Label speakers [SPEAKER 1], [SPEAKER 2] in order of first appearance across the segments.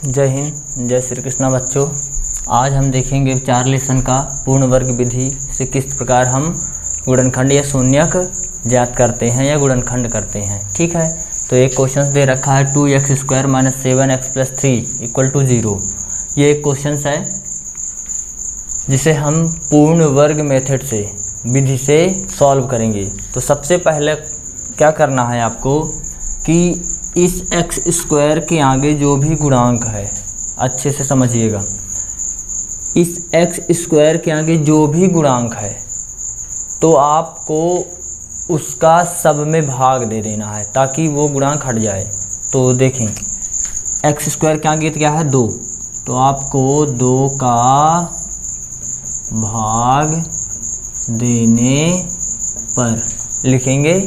[SPEAKER 1] जय हिंद, जय श्री कृष्णा बच्चों। आज हम देखेंगे विचार लेसन का पूर्ण वर्ग विधि से किस प्रकार हम गुणनखंड या शून्यक ज्ञात करते हैं या गुणनखंड करते हैं। ठीक है, तो एक क्वेश्चन दे रखा है 2x² - 7x + 3 = 0। ये एक क्वेश्चन है जिसे हम पूर्ण वर्ग मेथड से विधि से सॉल्व करेंगे। तो सबसे पहले क्या करना है आपको कि इस x² के आगे जो भी गुणांक है, अच्छे से समझिएगा, इस x² के आगे जो भी गुणांक है तो आपको उसका सब में भाग दे देना है ताकि वो गुणांक हट जाए। तो देखें, x² के आगे क्या है 2, तो आपको 2 का भाग देने पर लिखेंगे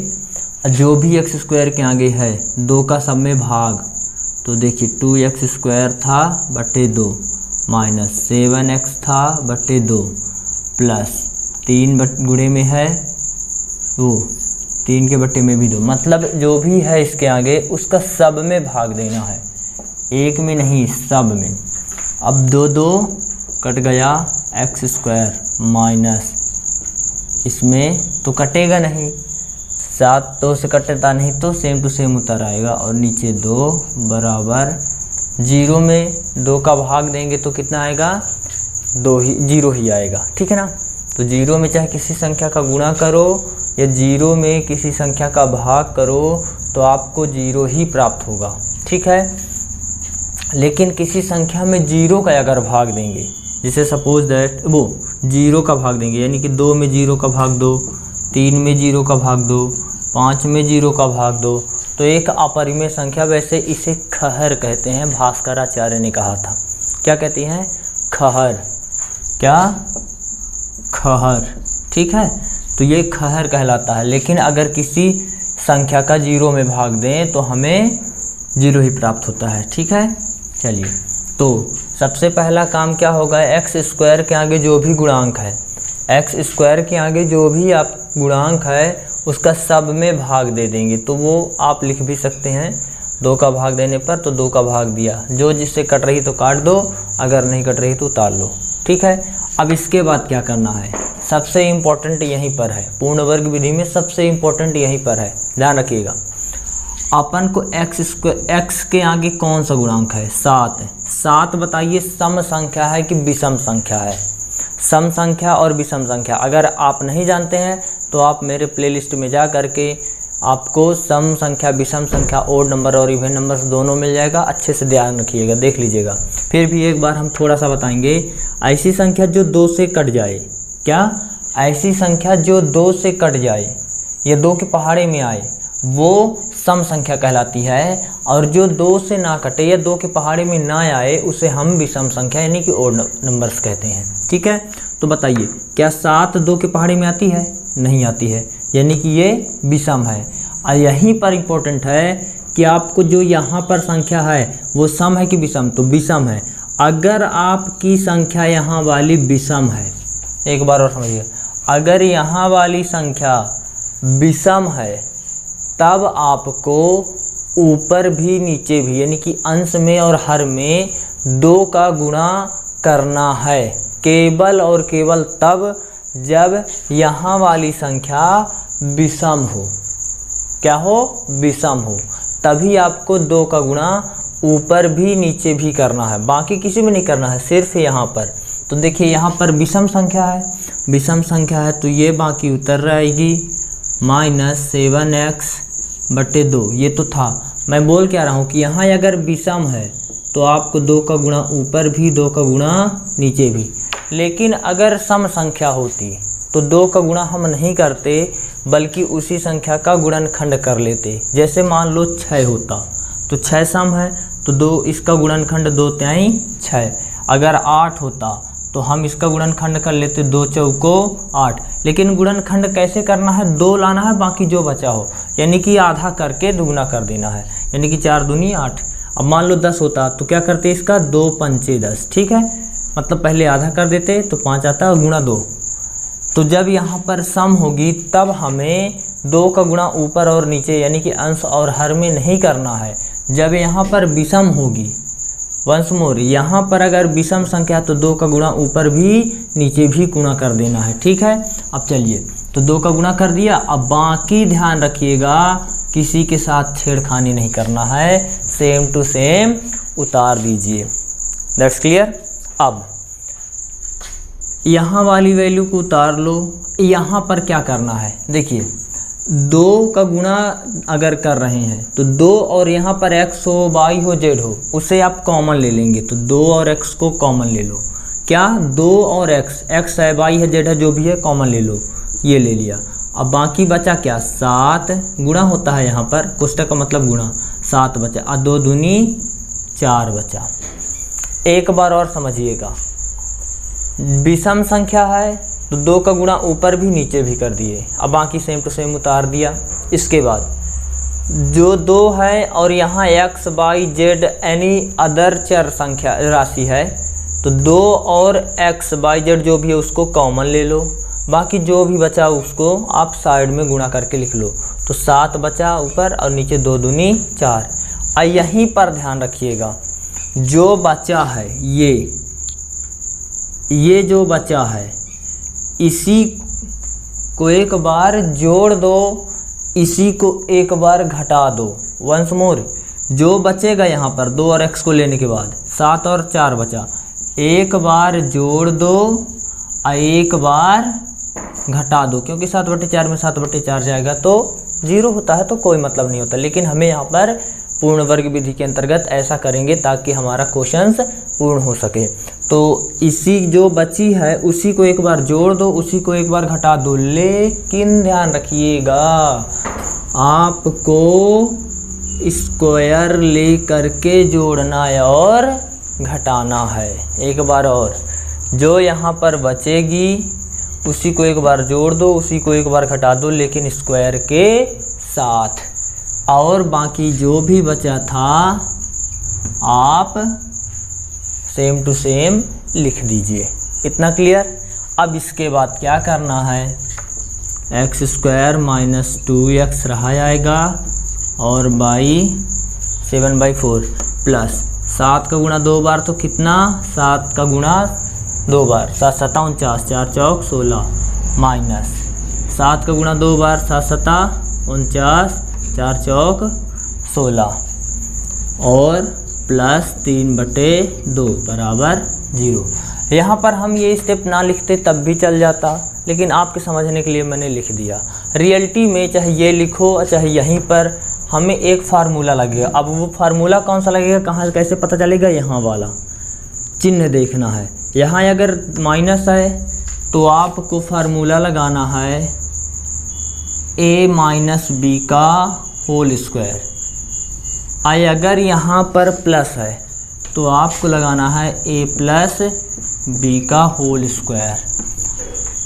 [SPEAKER 1] जो भी x² के आगे है 2 का सब में भाग। तो देखिए 2x² था बटे 2 माइनस 7x था बटे 2 प्लस 3 गुणे में है वो 3 के बटे में भी 2, मतलब जो भी है इसके आगे उसका सब में भाग देना है, एक में नहीं सब में। अब 2 कट गया, x² माइनस इसमें तो कटेगा नहीं, 7 2 से कटता नहीं तो सेम टू सेम उतर आएगा और नीचे 2 बराबर 0 में 2 का भाग देंगे तो कितना आएगा 0 ही आएगा। ठीक है ना, तो 0 में चाहे किसी संख्या का गुणा करो या 0 में किसी संख्या का भाग करो तो आपको 0 ही प्राप्त होगा। ठीक है, लेकिन किसी संख्या में 0 का अगर भाग देंगे, जैसे सपोज दैट वो 0 का भाग देंगे, यानी कि 2 में 0 का भाग दो, 3 में 0 का भाग दो, 5 में 0 का भाग दो, तो एक अपरिमेय संख्या, वैसे इसे खहर कहते हैं, भास्कराचार्य ने कहा था। क्या कहती हैं? खहर। क्या? खहर। ठीक है, तो ये खहर कहलाता है। लेकिन अगर किसी संख्या का 0 में भाग दें तो हमें 0 ही प्राप्त होता है। ठीक है, चलिए, तो सबसे पहला काम क्या होगा, x² के आगे जो भी गुणांक है, x² के आगे जो भी आप गुणांक है उसका सब में भाग दे देंगे। तो वो आप लिख भी सकते हैं 2 का भाग देने पर, तो 2 का भाग दिया, जो जिससे कट रही तो काट दो, अगर नहीं कट रही तो उतार लो। ठीक है, अब इसके बाद क्या करना है, सबसे इम्पोर्टेंट यहीं पर है, पूर्ण वर्ग विधि में सबसे इम्पोर्टेंट यहीं पर है, ध्यान रखिएगा। अपन को x के आगे कौन सा गुणांक है? 7 है। 7 बताइए सम संख्या है कि विषम संख्या है? सम संख्या और विषम संख्या अगर आप नहीं जानते हैं तो आप मेरे प्लेलिस्ट में जा करके आपको सम संख्या, विषम संख्या, ओड नंबर और इवन नंबर दोनों मिल जाएगा। अच्छे से ध्यान रखिएगा, देख लीजिएगा। फिर भी एक बार हम थोड़ा सा बताएंगे, ऐसी संख्या जो 2 से कट जाए, क्या? ऐसी संख्या जो 2 से कट जाए या 2 के पहाड़े में आए वो सम संख्या कहलाती है, और जो 2 से ना कटे या 2 के पहाड़े में ना आए उसे हम विषम संख्या यानी कि ओड नंबर्स कहते हैं। ठीक है, तो बताइए क्या 7 2 के पहाड़े में आती है? नहीं आती है, यानी कि ये विषम है। और यहीं पर इम्पोर्टेंट है कि आपको जो यहाँ पर संख्या है वो सम है कि विषम? तो विषम है। अगर आपकी संख्या यहाँ वाली विषम है, एक बार और समझिए, अगर यहाँ वाली संख्या विषम है तब आपको ऊपर भी नीचे भी यानी कि अंश में और हर में 2 का गुणा करना है, केवल और केवल तब जब यहाँ वाली संख्या विषम हो। क्या हो? विषम हो, तभी आपको 2 का गुणा ऊपर भी नीचे भी करना है, बाकी किसी में नहीं करना है, सिर्फ यहाँ पर। तो देखिए यहाँ पर विषम संख्या है, विषम संख्या है तो ये बाकी उतर जाएगी माइनस 7x बटे 2। ये तो था, मैं बोल क्या रहा हूँ कि यहाँ अगर विषम है तो आपको 2 का गुणा ऊपर भी, 2 का गुणा नीचे भी। लेकिन अगर सम संख्या होती तो 2 का गुणा हम नहीं करते बल्कि उसी संख्या का गुणनखंड कर लेते। जैसे मान लो 6 होता तो 6 सम है तो 2 इसका गुणनखंड 2 तिहाई 6। अगर 8 होता तो हम इसका गुणनखंड कर लेते, 2 चौको 8। लेकिन गुणनखंड कैसे करना है? 2 लाना है, बाकी जो बचा हो यानी कि आधा करके दुगना कर देना है, यानी कि 4 दूनी 8। अब मान लो 10 होता तो क्या करते इसका? 2 पंचे 10। ठीक है, मतलब पहले आधा कर देते तो 5 आता और गुणा 2। तो जब यहाँ पर सम होगी तब हमें 2 का गुणा ऊपर और नीचे यानी कि अंश और हर में नहीं करना है। जब यहाँ पर विषम होगी वंस मोर, यहाँ पर अगर विषम संख्या है तो 2 का गुणा ऊपर भी नीचे भी गुणा कर देना है। ठीक है, अब चलिए, तो 2 का गुणा कर दिया। अब बाकी ध्यान रखिएगा किसी के साथ छेड़खानी नहीं करना है, सेम टू सेम उतार दीजिए। That's clear. अब यहाँ वाली वैल्यू को उतार लो। यहाँ पर क्या करना है, देखिए 2 का गुणा अगर कर रहे हैं तो 2 और यहाँ पर x हो, y हो, z हो, उसे आप कॉमन ले लेंगे। तो 2 और x को कॉमन ले लो। क्या 2 और x है, y है, z है, जो भी है कॉमन ले लो। ये ले लिया। अब बाकी बचा क्या, 7 गुणा होता है यहाँ पर, कोष्टक का मतलब गुणा, 7 बचा और 2 दूनी 4 बचा। एक बार और समझिएगा, विषम संख्या है तो 2 का गुणा ऊपर भी नीचे भी कर दिए। अब बाकी सेम टू सेम उतार दिया। इसके बाद जो 2 है और यहाँ x, y, z any other चर संख्या राशि है तो 2 और x, y, z जो भी है उसको कॉमन ले लो। बाकी जो भी बचा उसको आप साइड में गुणा करके लिख लो। तो 7 बचा ऊपर और नीचे 2 दूनी 4। और यहीं पर ध्यान रखिएगा, जो बचा है ये जो बचा है इसी को एक बार जोड़ दो, इसी को एक बार घटा दो। वंस मोर, जो बचेगा यहाँ पर 2 और x को लेने के बाद 7 और 4 बचा, एक बार जोड़ दो और एक बार घटा दो, क्योंकि 7/4 में 7/4 जाएगा तो 0 होता है तो कोई मतलब नहीं होता। लेकिन हमें यहाँ पर पूर्ण वर्ग विधि के अंतर्गत ऐसा करेंगे ताकि हमारा क्वेश्चन पूर्ण हो सके। तो इसी जो बची है उसी को एक बार जोड़ दो, उसी को एक बार घटा दो। लेकिन ध्यान रखिएगा, आपको स्क्वायर ले करके जोड़ना है और घटाना है। एक बार और, जो यहाँ पर बचेगी उसी को एक बार जोड़ दो, उसी को एक बार घटा दो, लेकिन स्क्वायर के साथ। और बाकी जो भी बचा था आप सेम टू सेम लिख दीजिए। इतना क्लियर। अब इसके बाद क्या करना है, x² - 2x रहा जाएगा और बाई 7/4 प्लस 7 का गुणा 2 बार तो कितना, 7 का गुणा 2 बार 7 × 7 = 49, 4 चौक 16 माइनस 7 का गुणा 2 बार 7 × 7 = 49, 4 चौक 16 और प्लस 3/2 बराबर 0। यहाँ पर हम ये स्टेप ना लिखते तब भी चल जाता, लेकिन आपके समझने के लिए मैंने लिख दिया। रियलिटी में चाहे ये लिखो चाहे यहीं पर हमें एक फार्मूला लगेगा। अब वो फार्मूला कौन सा लगेगा, कहाँ कैसे पता चलेगा, यहाँ वाला चिन्ह देखना है। यहाँ अगर माइनस है तो आपको फार्मूला लगाना है a - b का होल स्क्वायर। अगर यहाँ पर प्लस है तो आपको लगाना है a + b का होल स्क्वायर।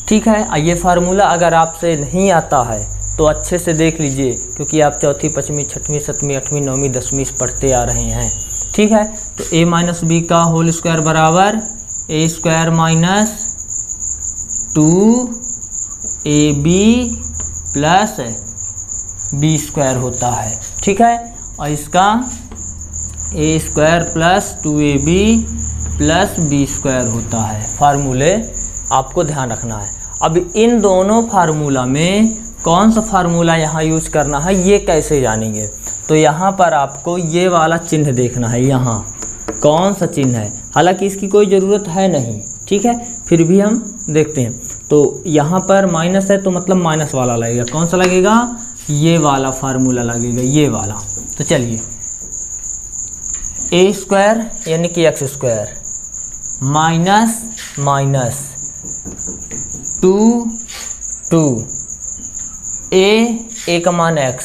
[SPEAKER 1] ठीक है। ये फार्मूला अगर आपसे नहीं आता है तो अच्छे से देख लीजिए, क्योंकि आप 4वीं 5वीं 6वीं 7वीं 8वीं 9वीं 10वीं पढ़ते आ रहे हैं। ठीक है। तो a - b का होल स्क्वायर बराबर a² - 2ab + b² होता है। ठीक है। और इसका a² + 2ab + b² होता है। फार्मूले आपको ध्यान रखना है। अब इन दोनों फार्मूला में कौन सा फार्मूला यहाँ यूज करना है ये कैसे जानेंगे, तो यहाँ पर आपको ये वाला चिन्ह देखना है। यहाँ कौन सा चिन्ह है, हालांकि इसकी कोई ज़रूरत है नहीं। ठीक है, फिर भी हम देखते हैं। तो यहाँ पर माइनस है तो मतलब माइनस वाला लगेगा। कौन सा लगेगा, ये वाला फार्मूला लगेगा, ये वाला। तो चलिए, a² यानी कि x² माइनस 2 a का मान x,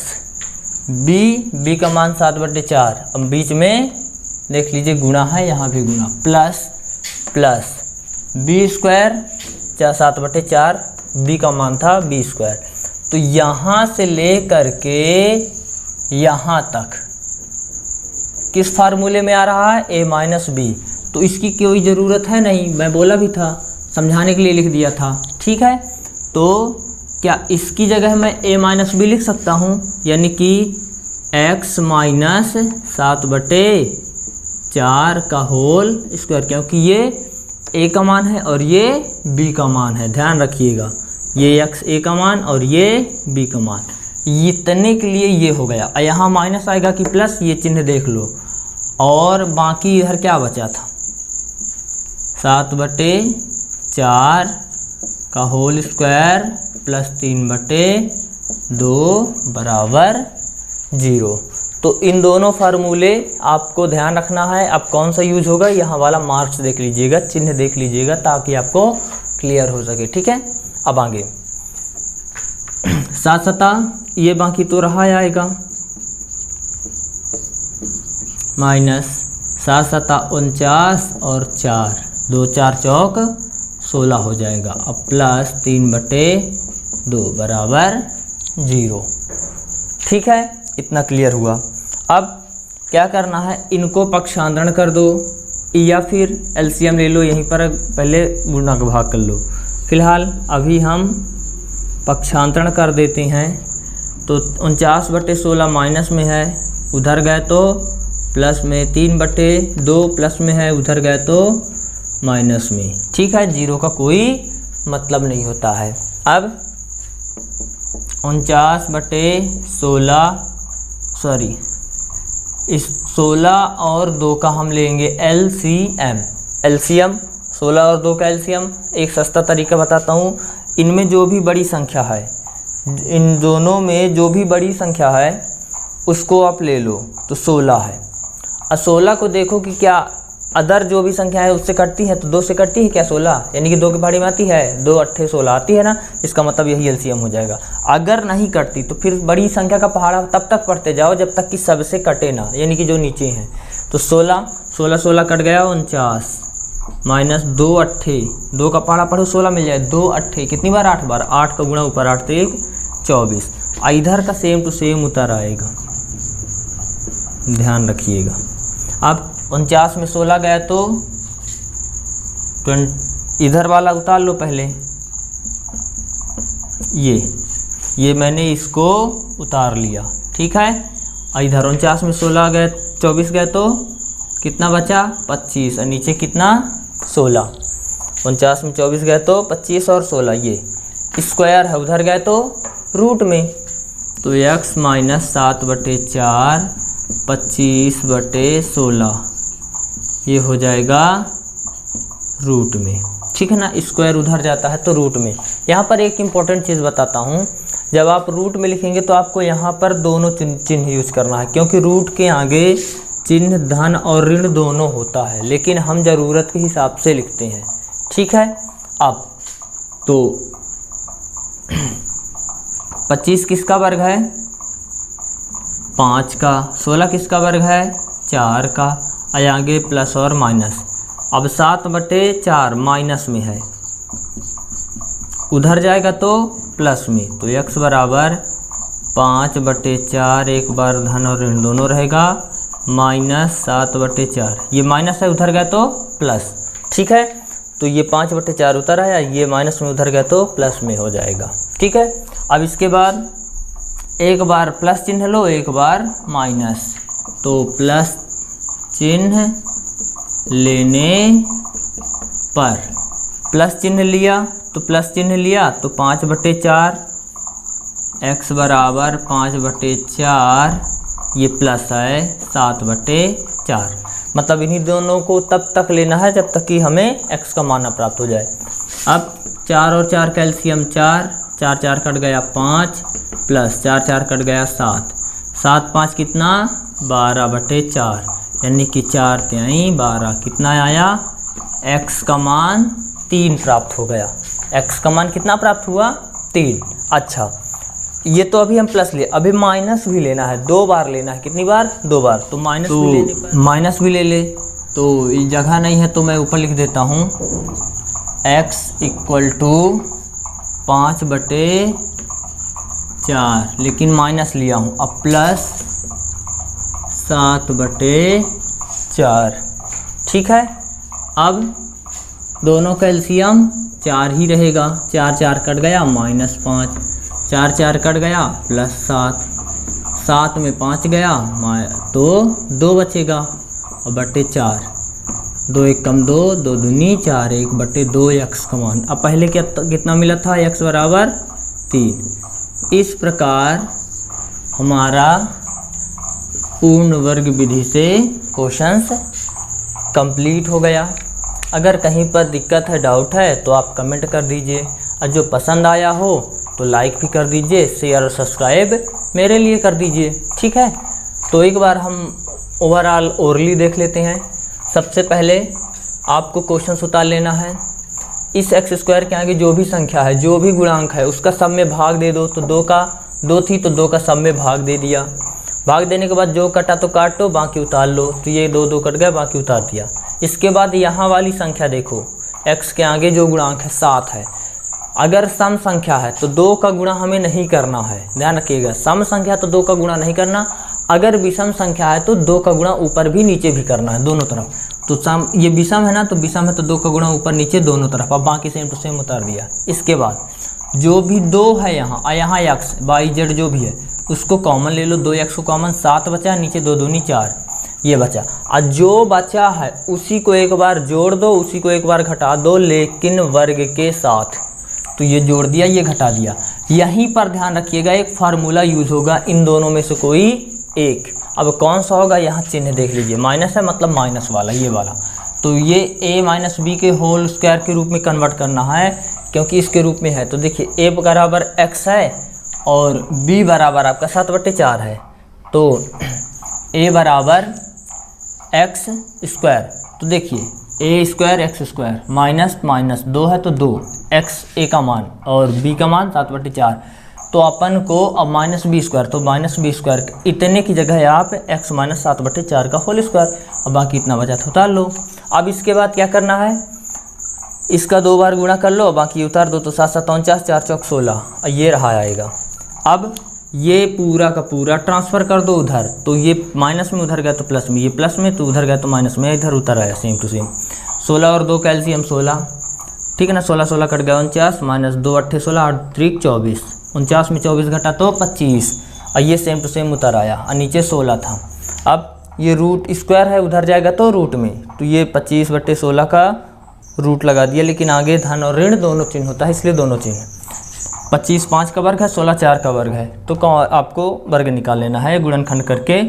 [SPEAKER 1] b का मान 7/4। अब बीच में देख लीजिए गुणा है, यहाँ भी गुणा, प्लस b² 7/4, b का मान था b²। तो यहाँ से ले करके यहाँ तक किस फार्मूले में आ रहा है, a - b। तो इसकी कोई ज़रूरत है नहीं, मैं बोला भी था, समझाने के लिए लिख दिया था। ठीक है। तो क्या इसकी जगह मैं a - b लिख सकता हूँ, यानी कि x - 7/4 4 का होल स्क्वायर, क्योंकि ये a का मान है और ये b का मान है, ध्यान रखिएगा। ये x a का मान और ये b का मान, इतने के लिए ये हो गया। यहाँ माइनस आएगा कि प्लस, ये चिन्ह देख लो। और बाकी इधर क्या बचा था, 7/4 का होल स्क्वायर प्लस 3/2 बराबर 0। तो इन दोनों फार्मूले आपको ध्यान रखना है। अब कौन सा यूज होगा, यहाँ वाला मार्क्स देख लीजिएगा, चिन्ह देख लीजिएगा, ताकि आपको क्लियर हो सके। ठीक है, अब आगे 7 सता, ये बाकी तो रहा आएगा, माइनस 7 सता 49 और 4, 2 4 चौक 16 हो जाएगा। अब प्लस 3/2 बराबर 0। ठीक है, इतना क्लियर हुआ। अब क्या करना है, इनको पक्षांतरण कर दो या फिर एलसीएम ले लो, यहीं पर पहले गुणा का भाग कर लो। फिलहाल अभी हम पक्षांतरण कर देते हैं। तो 49/16 माइनस में है, उधर गए तो प्लस में, 3/2 प्लस में है, उधर गए तो माइनस में। ठीक है, 0 का कोई मतलब नहीं होता है। अब 49/16 सॉरी, इस 16 और 2 का हम लेंगे एलसीएम। 16 और 2 का एलसीएम एक सस्ता तरीका बताता हूँ। इनमें जो भी बड़ी संख्या है, इन दोनों में जो भी बड़ी संख्या है उसको आप ले लो, तो 16 है। और 16 को देखो कि क्या अदर जो भी संख्या है उससे कटती है, तो 2 से कटती है क्या 16, यानी कि 2 के पहाड़ी में आती है, 2 8 16 आती है ना, इसका मतलब यही एलसीएम हो जाएगा। अगर नहीं कटती तो फिर बड़ी संख्या का पहाड़ा तब तक पढ़ते जाओ जब तक कि सबसे कटे ना, यानी कि जो नीचे हैं। तो 16 कट गया, 49 माइनस 2 8, 2 का पहाड़ा पढ़ो 16 मिल जाए, 2 8 कितनी बार, 8 बार, 8 का गुणा ऊपर 8 तो 1 24। इधर का सेम टू सेम उतर आएगा, ध्यान रखिएगा। अब 49 में 16 गया तो 20, इधर वाला उतार लो पहले, ये मैंने इसको उतार लिया। ठीक है, इधर 49 में 16 गए, 24 गए तो कितना बचा, 25, और नीचे कितना 16। 49 में 24 गए तो 25 और 16, ये स्क्वायर है, उधर गए तो रूट में, तो x माइनस 7/4 25/16 ये हो जाएगा रूट में। ठीक है ना, स्क्वायर उधर जाता है तो रूट में। यहाँ पर एक इम्पॉर्टेंट चीज़ बताता हूँ, जब आप रूट में लिखेंगे तो आपको यहाँ पर दोनों चिन्ह यूज करना है, क्योंकि रूट के आगे चिन्ह धन और ऋण दोनों होता है, लेकिन हम ज़रूरत के हिसाब से लिखते हैं। ठीक है, अब तो 25 किसका वर्ग है, 5 का, 16 किसका वर्ग है, 4 का, आगे प्लस और माइनस। अब 7/4 माइनस में है, उधर जाएगा तो प्लस में, तो x बराबर 5/4, एक बार धन और ऋण दोनों रहेगा, माइनस 7/4, ये माइनस है, उधर गया तो प्लस। ठीक है, तो ये 5/4 उतर आया, ये माइनस में उधर गया तो प्लस में हो जाएगा। ठीक है, अब इसके बाद एक बार प्लस चिन्ह लो, एक बार माइनस, तो प्लस चिन्ह लेने पर, प्लस चिन्ह लिया तो प्लस चिन्ह लिया तो 5/4, x बराबर 5/4, ये प्लस है 7/4। मतलब इन्हीं दोनों को तब तक लेना है जब तक कि हमें x का मान प्राप्त हो जाए। अब 4 और 4 का एलसीएम 4, 4 4 कट गया 5, प्लस 4 4 कट गया 7, 7 5 कितना 12/4, यानी कि 4 3 12, कितना आया, x का मान 3 प्राप्त हो गया। x का मान कितना प्राप्त हुआ, 3। अच्छा, ये तो अभी हम प्लस लिए, अभी माइनस भी लेना है, 2 बार लेना है, कितनी बार, 2 बार, तो माइनस भी लेने पर माइनस भी ले ले, तो जगह नहीं है तो मैं ऊपर लिख देता हूँ, x = 5/4, लेकिन माइनस लिया हूँ, अब प्लस 7/4। ठीक है, अब दोनों का एलसीएम 4 ही रहेगा, 4 4 कट गया, -5, 4 4 कट गया, +7, 7 में 5 गया तो 2 बचेगा, और बटे 4, 2 1 कम 2, 2 दूनी 4, 1 बटे 2 x का मान। अब पहले कितना मिला था, x बराबर 3। इस प्रकार हमारा पूर्ण वर्ग विधि से क्वेश्चंस कंप्लीट हो गया। अगर कहीं पर दिक्कत है, डाउट है तो आप कमेंट कर दीजिए, और जो पसंद आया हो तो लाइक भी कर दीजिए, शेयर और सब्सक्राइब मेरे लिए कर दीजिए, ठीक है। तो एक बार हम ओवरऑल ओरली देख लेते हैं। सबसे पहले आपको क्वेश्चन उतार लेना है, इस एक्स स्क्वायर के आगे जो भी संख्या है, जो भी गुणांक है, उसका सब में भाग दे दो। तो 2 थी तो 2 का सब में भाग दे दिया। भाग देने के बाद जो कटा तो काट लो, बाकी उतार लो। तो ये 2 2 कट गया, बाकी उतार दिया। इसके बाद यहाँ वाली संख्या देखो, x के आगे जो गुणांक है 7 है। अगर सम संख्या है तो 2 का गुणा हमें नहीं करना है, ध्यान रखिएगा। सम संख्या तो 2 का गुणा नहीं करना। अगर विषम संख्या है तो 2 का गुणा ऊपर भी नीचे भी करना है, दोनों तरफ। तो सम, ये विषम है ना, तो विषम है तो 2 का गुणा ऊपर नीचे दोनों तरफ। अब बाकी सेम टू सेम उतार दिया। इसके बाद जो भी 2 है यहाँ x y z जो भी है उसको कॉमन ले लो। 2x को कॉमन, 7 बचा, नीचे 2 दूनी 4, ये बचा। और जो बचा है उसी को एक बार जोड़ दो, उसी को एक बार घटा दो, लेकिन वर्ग के साथ। तो ये जोड़ दिया, ये घटा दिया। यहीं पर ध्यान रखिएगा, एक फार्मूला यूज होगा, इन दोनों में से कोई एक। अब कौन सा होगा, यहाँ चिन्ह देख लीजिए, माइनस है मतलब माइनस वाला, ये वाला। तो ये a माइनस बी के होल स्क्वायर के रूप में कन्वर्ट करना है, क्योंकि इसके रूप में है। तो देखिए a बराबर x है और b बराबर आपका 7/4 है। तो a बराबर x स्क्वायर। तो देखिए a square x square minus minus 2 है तो 2 x a का मान और b का मान 7/4। तो अपन को अब माइनस बी स्क्वायर, तो माइनस बी स्क्वायर इतने की जगह आप x माइनस 7/4 का होल स्क्वायर। अब बाकी इतना बचा तो उतार लो। अब इसके बाद क्या करना है, इसका 2 बार गुणा कर लो, बाकी उतार दो। तो 7 7 49, 4 चौक 16, ये रहा आएगा। अब ये पूरा का पूरा ट्रांसफ़र कर दो उधर। तो ये माइनस में उधर गया तो प्लस में, ये प्लस में तो उधर गया तो माइनस में, इधर उतर आया सेम टू सेम। 16 और 2 कैल्शियम 16, ठीक है ना। 16 16 कट गया 49, माइनस 2 8 16, 8 3 24, 49 में 24 घटा तो 25, और ये सेम टू सेम उतर आया, और नीचे 16 था। अब ये रूट स्क्वायर है, उधर जाएगा तो रूट में, तो ये 25/16 का रूट लगा दिया। लेकिन आगे धन और ऋण दोनों चिन्ह होता है, इसलिए दोनों चिन्ह। 25 5 का वर्ग है, 16 4 का वर्ग है। तो आपको वर्ग निकाल लेना है, गुणनखंड करके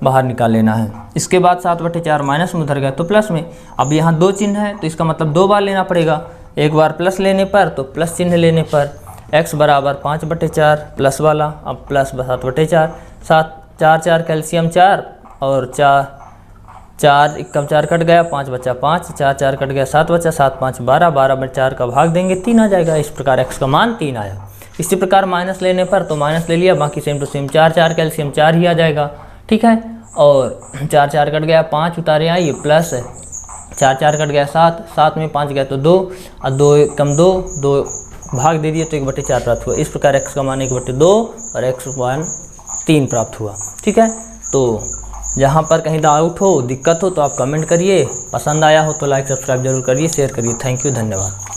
[SPEAKER 1] बाहर निकाल लेना है। इसके बाद 7/4 माइनस में उधर गया तो प्लस में। अब यहाँ 2 चिन्ह है तो इसका मतलब 2 बार लेना पड़ेगा। एक बार प्लस लेने पर, तो प्लस चिन्ह लेने पर x बराबर 5/4 प्लस वाला, अब प्लस 7/4, 7 4 4 कैल्शियम 4 और 4 1 कम 4 कट गया, 5 बचा 5, 4 4 कट गया, 7 बचा, 7 5 12, 12/4 का भाग देंगे 3 आ जाएगा। इस प्रकार x का मान 3 आया। इसी प्रकार माइनस लेने पर तो माइनस ले लिया, बाकी सेम टू सेम 4 4 कैल्शियम 4 ही आ जाएगा, ठीक है। और 4 4 कट गया, 5 उतारे आइए, प्लस 4 4 कट गया 7, 7 में 5 गया तो 2, और 2 कम 2 भाग दे दिए तो 1/4 प्राप्त हुआ। इस प्रकार x का मान 1/2 और x मान 3 प्राप्त हुआ, ठीक है। तो जहाँ पर कहीं डाउट हो, दिक्कत हो तो आप कमेंट करिए। पसंद आया हो तो लाइक सब्सक्राइब जरूर करिए, शेयर करिए। थैंक यू, धन्यवाद।